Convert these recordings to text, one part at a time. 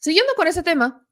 Siguiendo con ese tema,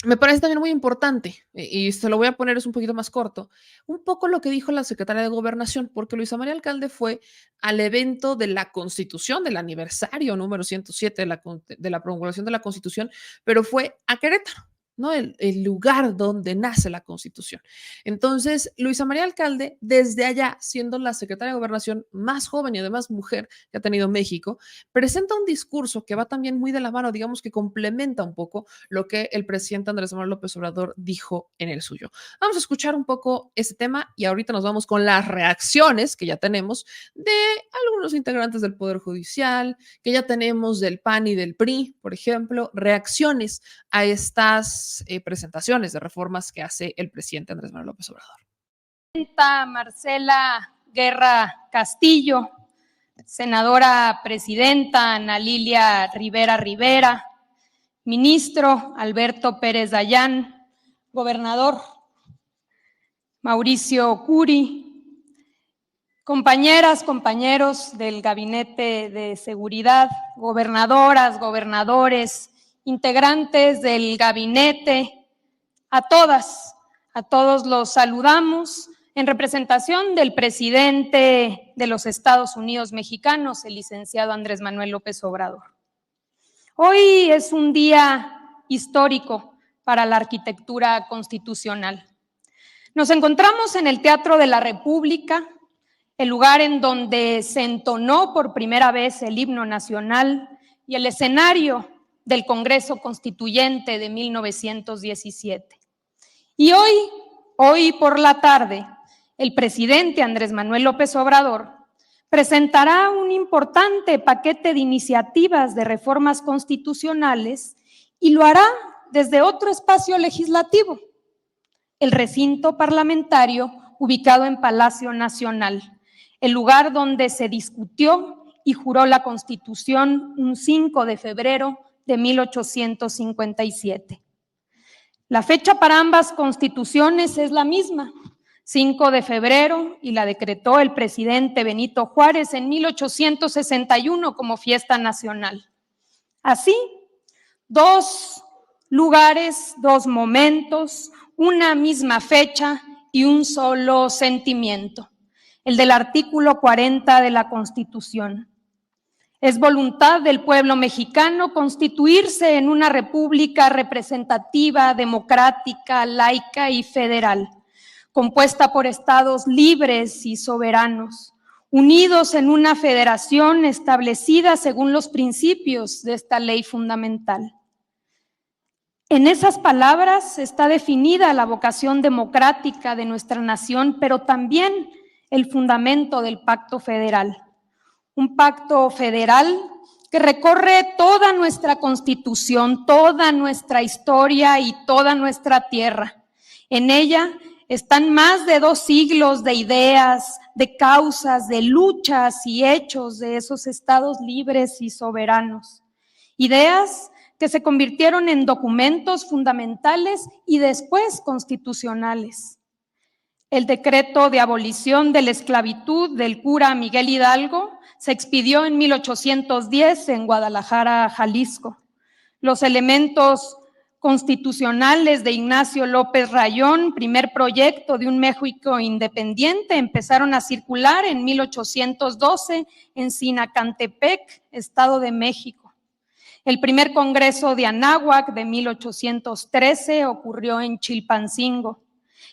me parece también muy importante, y se lo voy a poner es un poquito más corto, un poco lo que dijo la secretaria de Gobernación, porque Luisa María Alcalde fue al evento de la Constitución, del aniversario número 107 de la promulgación de la Constitución, pero fue a Querétaro, ¿no? El lugar donde nace la Constitución. Entonces, Luisa María Alcalde, desde allá, siendo la secretaria de Gobernación más joven y además mujer que ha tenido México, presenta un discurso que va también muy de la mano, digamos que complementa un poco lo que el presidente Andrés Manuel López Obrador dijo en el suyo. Vamos a escuchar un poco ese tema y ahorita nos vamos con las reacciones que ya tenemos de algunos integrantes del Poder Judicial, que ya tenemos del PAN y del PRI, por ejemplo, reacciones a estas presentaciones de reformas que hace el presidente Andrés Manuel López Obrador. Marcela Guerra Castillo, senadora presidenta Ana Lilia Rivera Rivera, ministro Alberto Pérez Dayán, gobernador Mauricio Curi, compañeras, compañeros del Gabinete de Seguridad, gobernadoras, gobernadores, integrantes del gabinete, a todos los saludamos en representación del presidente de los Estados Unidos mexicanos, el licenciado Andrés Manuel López Obrador. Hoy es un día histórico para la arquitectura constitucional. Nos encontramos en el Teatro de la República, el lugar en donde se entonó por primera vez el himno nacional y el escenario del Congreso Constituyente de 1917. Y hoy por la tarde, el presidente Andrés Manuel López Obrador presentará un importante paquete de iniciativas de reformas constitucionales y lo hará desde otro espacio legislativo, el recinto parlamentario ubicado en Palacio Nacional, el lugar donde se discutió y juró la Constitución un 5 de febrero de 1857. La fecha para ambas constituciones es la misma, 5 de febrero, y la decretó el presidente Benito Juárez en 1861 como fiesta nacional. Así, dos lugares, dos momentos, una misma fecha y un solo sentimiento, el del artículo 40 de la Constitución. Es voluntad del pueblo mexicano constituirse en una república representativa, democrática, laica y federal, compuesta por estados libres y soberanos, unidos en una federación establecida según los principios de esta ley fundamental. En esas palabras está definida la vocación democrática de nuestra nación, pero también el fundamento del pacto federal. Un pacto federal que recorre toda nuestra Constitución, toda nuestra historia y toda nuestra tierra. En ella están más de 2 siglos de ideas, de causas, de luchas y hechos de esos estados libres y soberanos. Ideas que se convirtieron en documentos fundamentales y después constitucionales. El decreto de abolición de la esclavitud del cura Miguel Hidalgo se expidió en 1810 en Guadalajara, Jalisco. Los elementos constitucionales de Ignacio López Rayón, primer proyecto de un México independiente, empezaron a circular en 1812 en Sinacantepec, Estado de México. El primer Congreso de Anáhuac de 1813 ocurrió en Chilpancingo.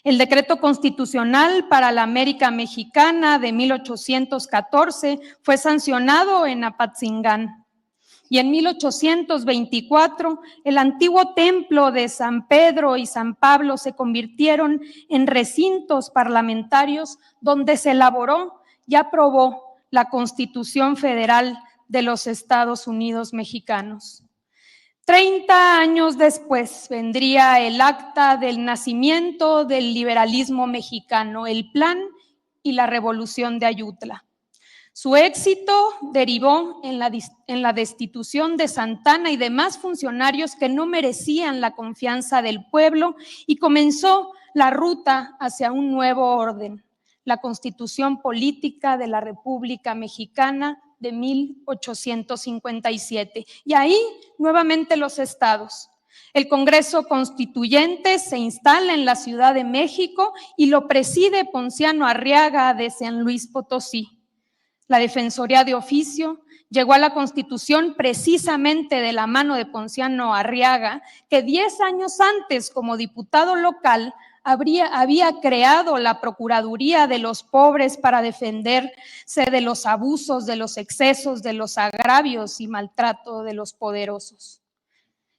El decreto constitucional para la América Mexicana de 1814 fue sancionado en Apatzingán. Y en 1824, el antiguo templo de San Pedro y San Pablo se convirtieron en recintos parlamentarios donde se elaboró y aprobó la Constitución Federal de los Estados Unidos mexicanos. 30 años después vendría el acta del nacimiento del liberalismo mexicano, el Plan y la Revolución de Ayutla. Su éxito derivó en la destitución de Santana y demás funcionarios que no merecían la confianza del pueblo y comenzó la ruta hacia un nuevo orden, la Constitución Política de la República Mexicana de 1857. Y ahí nuevamente los estados. El Congreso Constituyente se instala en la Ciudad de México y lo preside Ponciano Arriaga de San Luis Potosí. La Defensoría de Oficio llegó a la Constitución precisamente de la mano de Ponciano Arriaga, que 10 años antes, como diputado local, había creado la Procuraduría de los Pobres para defenderse de los abusos, de los excesos, de los agravios y maltrato de los poderosos.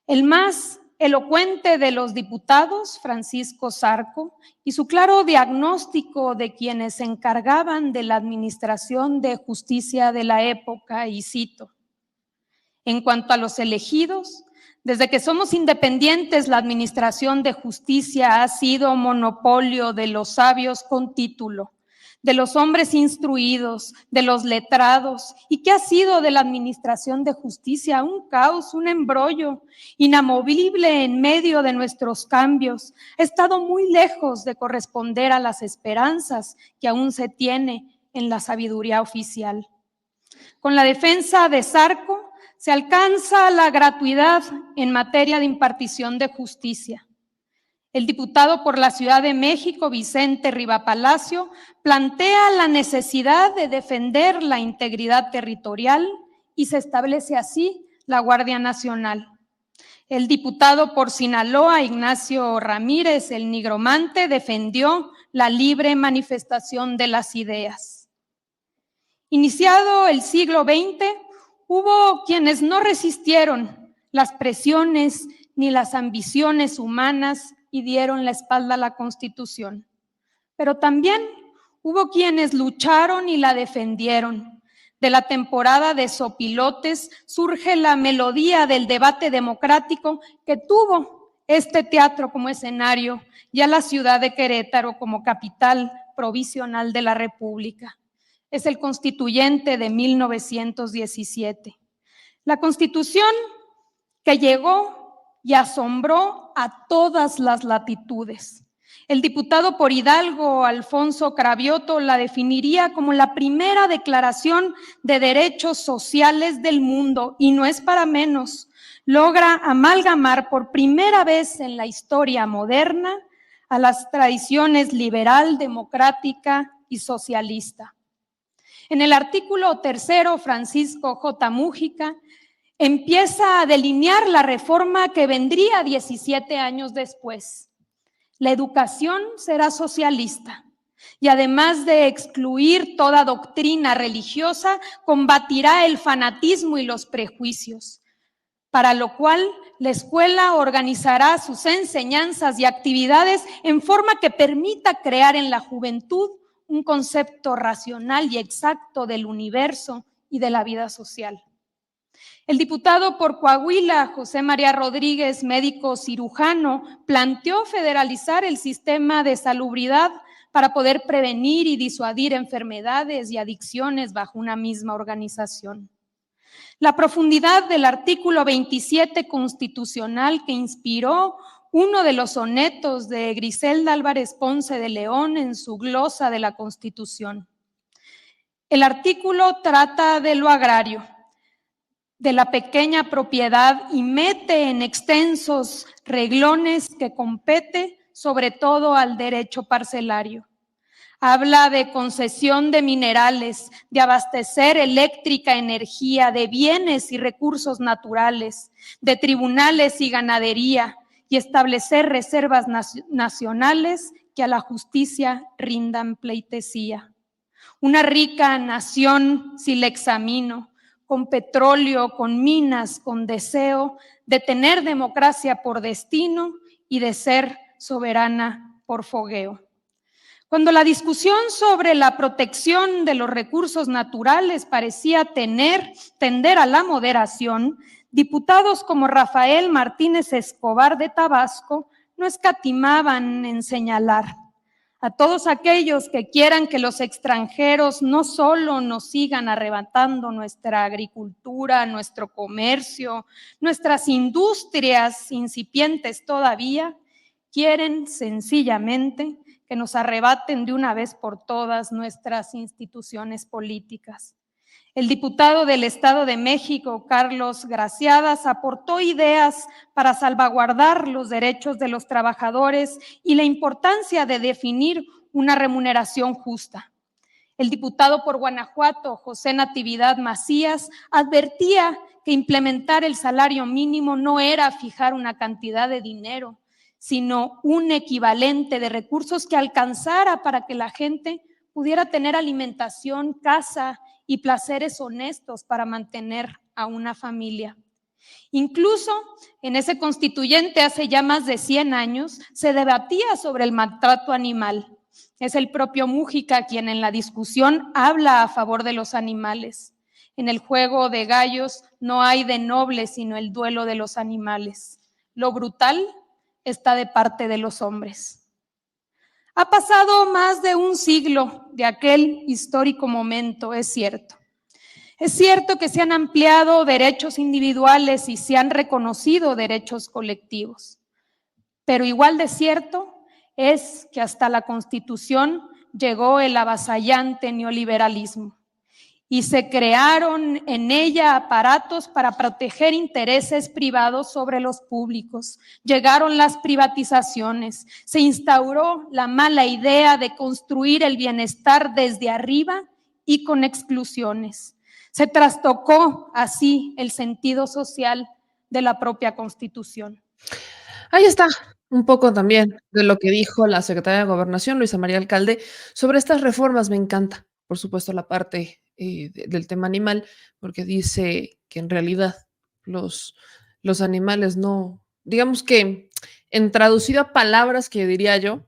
El más elocuente de los diputados, Francisco Zarco, y su claro diagnóstico de quienes se encargaban de la administración de justicia de la época, y cito: en cuanto a los elegidos, desde que somos independientes, la administración de justicia ha sido monopolio de los sabios con título, de los hombres instruidos, de los letrados. ¿Y qué ha sido de la administración de justicia? Un caos, un embrollo, inamovible en medio de nuestros cambios. Ha estado muy lejos de corresponder a las esperanzas que aún se tiene en la sabiduría oficial. Con la defensa de Zarco se alcanza la gratuidad en materia de impartición de justicia. El diputado por la Ciudad de México, Vicente Rivapalacio, plantea la necesidad de defender la integridad territorial y se establece así la Guardia Nacional. El diputado por Sinaloa, Ignacio Ramírez, el nigromante, defendió la libre manifestación de las ideas. Iniciado el siglo XX, hubo quienes no resistieron las presiones ni las ambiciones humanas y dieron la espalda a la Constitución. Pero también hubo quienes lucharon y la defendieron. De la temporada de sopilotes surge la melodía del debate democrático que tuvo este teatro como escenario y a la ciudad de Querétaro como capital provisional de la República. Es el Constituyente de 1917. La Constitución que llegó y asombró a todas las latitudes. El diputado por Hidalgo, Alfonso Cravioto, la definiría como la primera declaración de derechos sociales del mundo, y no es para menos. Logra amalgamar por primera vez en la historia moderna a las tradiciones liberal, democrática y socialista. En el artículo 3, Francisco J. Mújica empieza a delinear la reforma que vendría 17 años después. La educación será socialista y además de excluir toda doctrina religiosa, combatirá el fanatismo y los prejuicios, para lo cual la escuela organizará sus enseñanzas y actividades en forma que permita crear en la juventud un concepto racional y exacto del universo y de la vida social. El diputado por Coahuila, José María Rodríguez, médico cirujano, planteó federalizar el sistema de salubridad para poder prevenir y disuadir enfermedades y adicciones bajo una misma organización. La profundidad del artículo 27 constitucional que inspiró uno de los sonetos de Griselda Álvarez Ponce de León en su glosa de la Constitución. El artículo trata de lo agrario, de la pequeña propiedad, y mete en extensos reglones que compete sobre todo al derecho parcelario. Habla de concesión de minerales, de abastecer eléctrica energía, de bienes y recursos naturales, de tribunales y ganadería, y establecer reservas nacionales que a la justicia rindan pleitesía. Una rica nación, si la examino, con petróleo, con minas, con deseo de tener democracia por destino y de ser soberana por fogueo. Cuando la discusión sobre la protección de los recursos naturales parecía tender a la moderación, diputados como Rafael Martínez Escobar de Tabasco no escatimaban en señalar: a todos aquellos que quieran que los extranjeros no solo nos sigan arrebatando nuestra agricultura, nuestro comercio, nuestras industrias incipientes todavía, quieren sencillamente que nos arrebaten de una vez por todas nuestras instituciones políticas. El diputado del Estado de México, Carlos Graciadas, aportó ideas para salvaguardar los derechos de los trabajadores y la importancia de definir una remuneración justa. El diputado por Guanajuato, José Natividad Macías, advertía que implementar el salario mínimo no era fijar una cantidad de dinero, sino un equivalente de recursos que alcanzara para que la gente pudiera tener alimentación, casa y placeres honestos para mantener a una familia. Incluso en ese constituyente hace ya más de 100 años se debatía sobre el maltrato animal. Es el propio Mújica quien en la discusión habla a favor de los animales. En el juego de gallos no hay de noble sino el duelo de los animales. Lo brutal está de parte de los hombres. Ha pasado más de un siglo de aquel histórico momento, es cierto. Es cierto que se han ampliado derechos individuales y se han reconocido derechos colectivos, pero igual de cierto es que hasta la Constitución llegó el avasallante neoliberalismo y se crearon en ella aparatos para proteger intereses privados sobre los públicos. Llegaron las privatizaciones, se instauró la mala idea de construir el bienestar desde arriba y con exclusiones. Se trastocó así el sentido social de la propia Constitución. Ahí está un poco también de lo que dijo la secretaria de Gobernación, Luisa María Alcalde, sobre estas reformas. Me encanta, por supuesto, la parte del tema animal, porque dice que en realidad los, los animales no, digamos que en traducido a palabras que diría yo,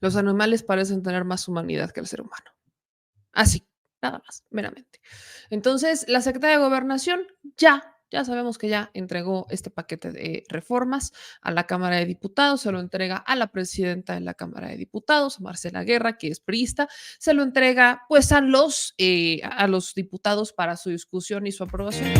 los animales parecen tener más humanidad que el ser humano. Así, nada más, meramente. Entonces, la secretaria de Gobernación ya sabemos que ya entregó este paquete de reformas a la Cámara de Diputados, se lo entrega a la presidenta de la Cámara de Diputados, a Marcela Guerra, que es priista, se lo entrega pues a los diputados para su discusión y su aprobación.